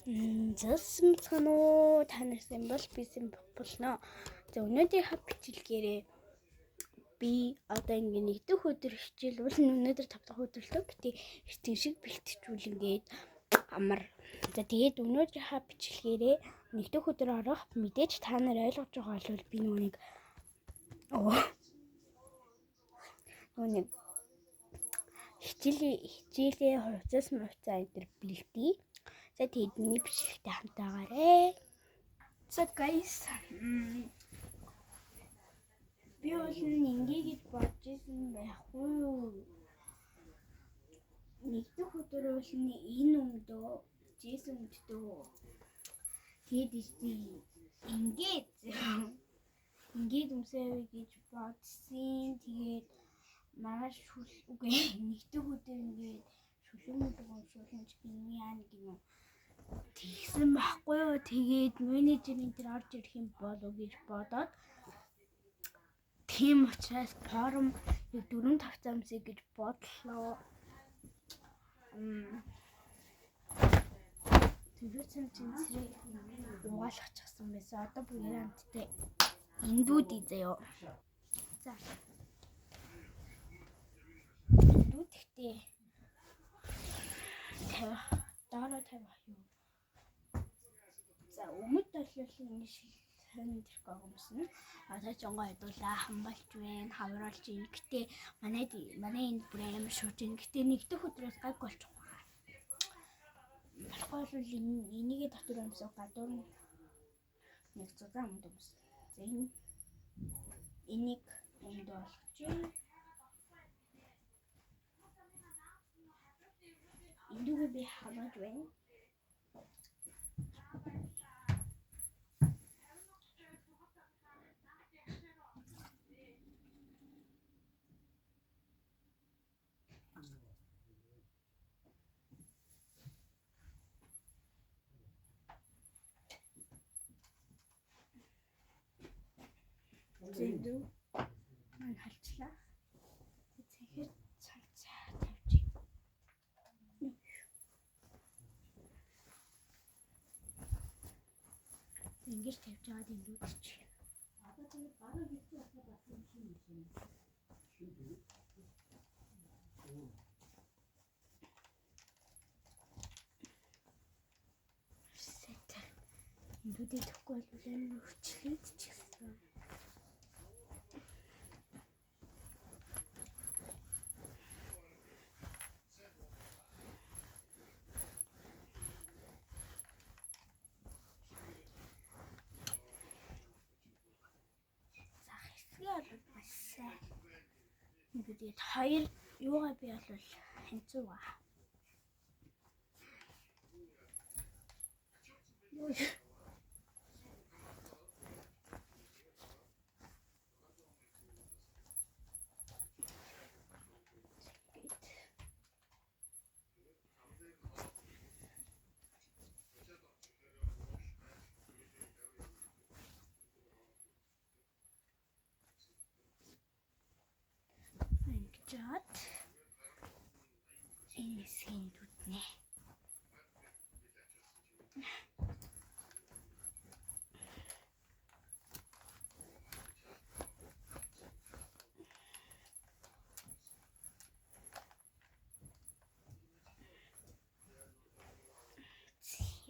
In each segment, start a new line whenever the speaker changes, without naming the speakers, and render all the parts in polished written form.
Зэлсэн цануу танаас юм бол бисэн болно. За өнөөдөр хапчлгээрээ би одоо ингэ нэг дэх өдөр хичээлвэл өнөөдөр 5 дахь өдөр л тоо гэтээ эртэн шиг бэлтжүүлэнгээд амар. За тэгээд өнөөдөр хапчлгээрээ нэг дэх өдөр орох мэдээж та нар ойлгож байгаа бол би нүг хичээлийн хувцас мувцаа энэ төр бэлтий. За тэгээд миний бичлэгтэй хамтаагаарай. So guys, би бол ингэ гэж бодож ирсэн байхгүй юу? Нэг дэх өдөр бол энэ өмдөө жисэн өмдөө. Тэгээд ингээд өмсөв гэж бодсон. Тэгээд маргааш үгүй нэг дэх өдөр ингээд шүлэмж гиньян гинөө тэгсэн байхгүй юу? Тэгээд менежер энэ төр орж ирэх юм болов гэж бодоод тийм учраас форум 4-5 замсыг гэж бодлоо. Тэрүүцэн цэцрийг угаалгачихсан байсан. Одоо бүгд хамтдаа эндүүд изэё. За. Эндүүд ихтэй. Дараа тавих юм. За өмнөд толгойн энэ шилхэн тэрхүү юмсан. Одоо жонгоо хэдүүлээ хамгаалж байна, хавруулж байна. Гэтэ манай энэ бүр амар шууж байна. Гэтэ нэг дэх өдрөөс гайг болчих. Болохгүй бол энийгээ дотор өмсөв гадуур нэг зузаан өмд өмс. За энийг өмд болгож байна. Эндүүгээ би хамгаалж байна. Зэндүү мань халчлаа. Тэгэхээр цаацаа тавьж. Ингэж тавьж аваад эндүүд чи. Одоо тэгээд бараа хийх асуулт асуух юм шиг. Сет. Эндүүдээ төггүй бол амар хүчлээд ч гэсэн. Тэгээд хоёр юугаа би бол хэнцүүга. Жад энэ сэндүүд нэ.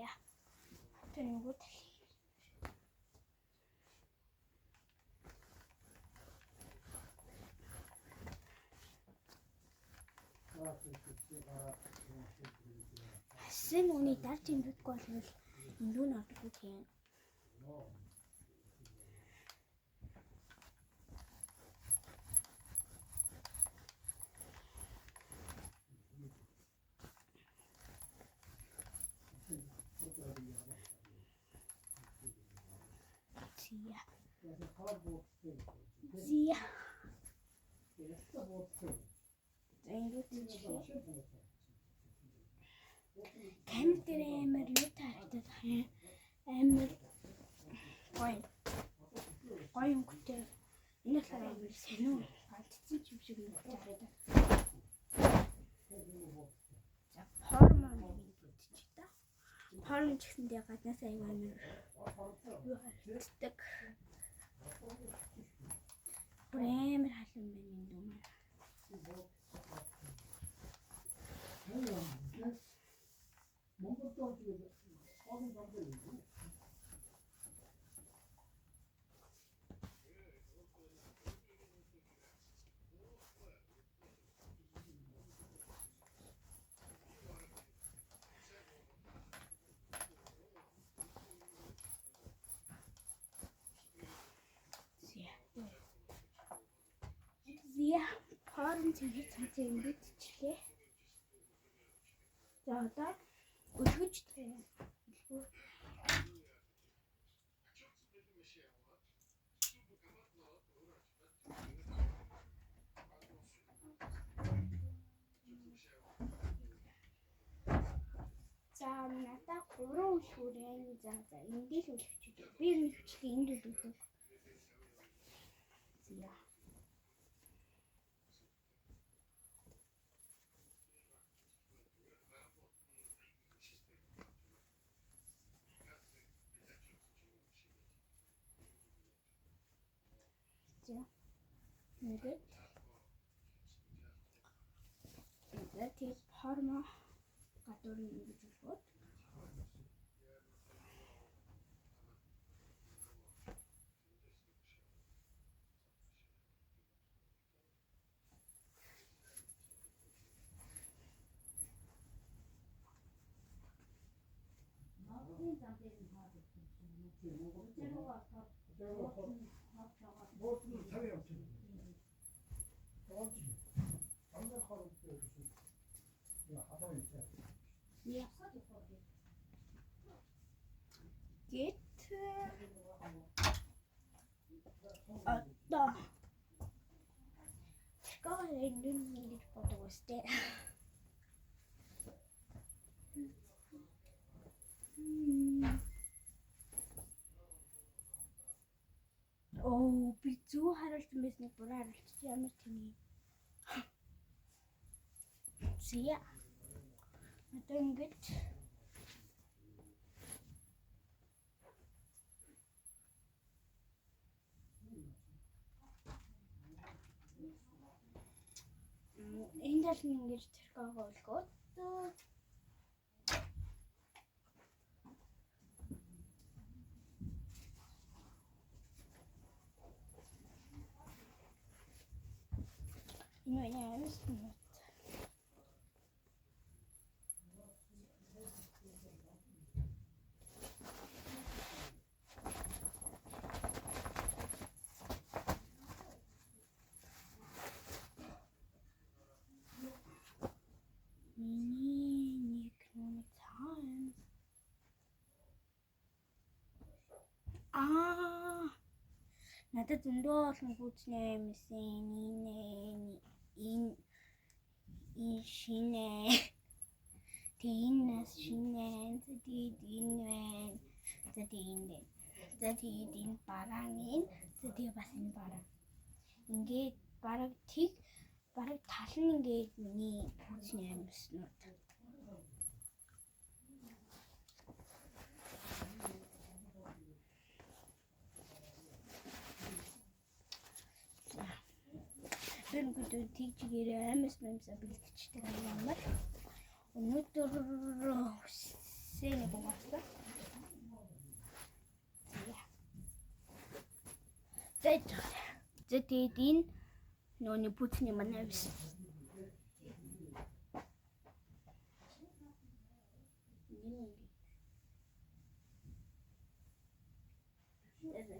Я. Тэнгүүд Сэн үний дарж эндүүдгүй бол эндүү нь ордоггүй тийм. Зия. Камер дээр амар юу тарагдаад байна. Амар гоё өнгөтэй. Энэ болохоор амар сонио алдсан ч юм шиг нэг тарагдаад. За форма Порн ч гэсэндээ гаднаас аяг амар юу харагддаг. Брэм халуун байна юм даа. Зя порн зэрэг цанцаа ингэдчихлээ. За одоо өлгөж тээ. За надад 3 шүрэн за эндээс өлгөчтэй. Би өлгөчлээ энд өлгөдөг. Зя. Ингээд тэгээд порно гадуур нь ингэж өгөөд Get одоо тэгвэл энэ ингэж бодох үстэй. Оо би зүү харуулсан байсныг буруу харуулчих ямар тийм юм. Зя. Одоо ингэж энэ дал нь ингэж тэрхээгээ өлгөөд энэ яамс нь надад зөндөө олон хүүцний юмсэн энэ шинэ тэнэс шинэ тэгээд энэ байна. Тэгээд энэ бараан энэ тэгээд бас энэ бараан. Ингээд бараг тал нь ингээд миний хүүцний юмснууд. Бүгд тийчгээрээ амсаа бэлтгэжтэй ямар өнөөдөр сэнийг угаасаа. Тэгээд энэ нөөний бүцний манай биш.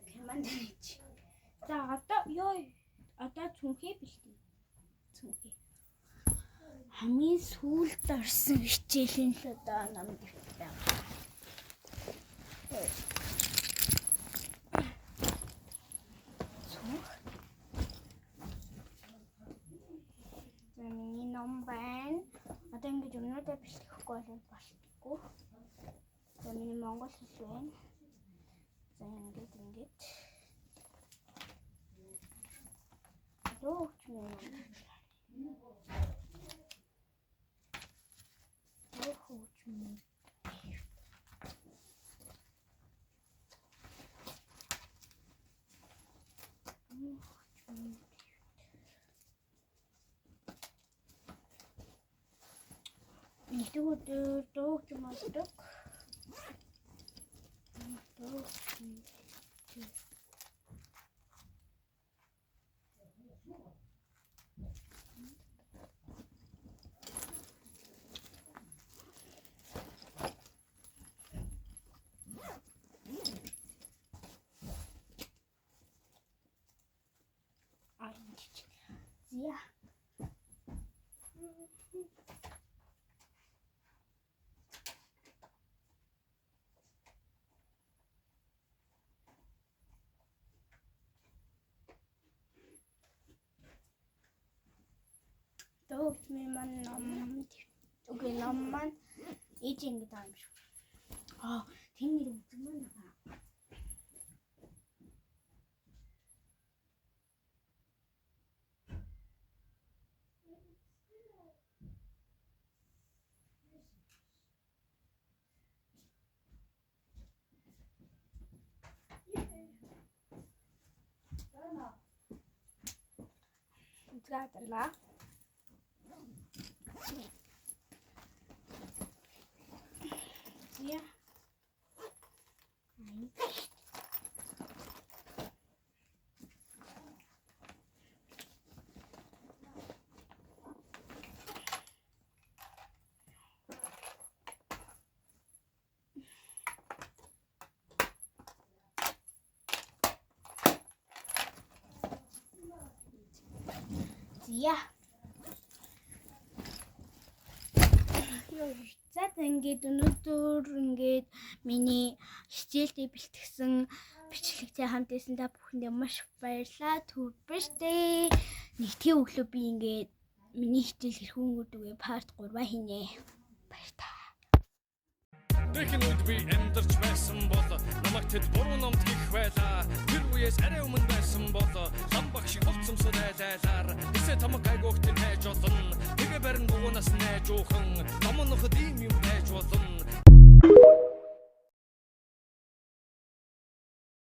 Командч. За одоо цүнхээ бэлтээ. Цүнхээ. Хамгийн сүүлд орсон хичээлийн л одоо ном бэлтээ. Цүнх. За миний ном байна. Одоо ингэж өнөөдөр бэлтгэхгүй бол болтгоо. За миний монгол хэл байна. За ингэж Рууч мөн. Рууч мөн. Тэгвэл дууг юм болдог. Yeah. Дөөс минь ном үгүй ном маань ээж ингэ даа юм шүү. Тэр нэр үзэг маань байгаа. Згадала. Yeah. Yeah. За ингээд өнөөдөр ингээд миний хичээлдээ бэлтгэсэн бичлэгтэй хамт байсан та бүхэндээ маш баярлалаа. Түр-бэртэй. Нэгтгэн өглөө би ингээд миний хичээл хэрхэн өнгөрдөг part 3 хийнэ. Баярлалаа.
Тэхэн үед би амьдарч байсан бол намайг тэд буруу номд гих байлаа. Тэр үеэс арай өмнө байсан бол ламбах шиг болцсомсод айлайлаар эсэ тамаг гайгуухт найж олон. Тэгээ барин дуунаас найж уухан номоноход ийм юм байж болно.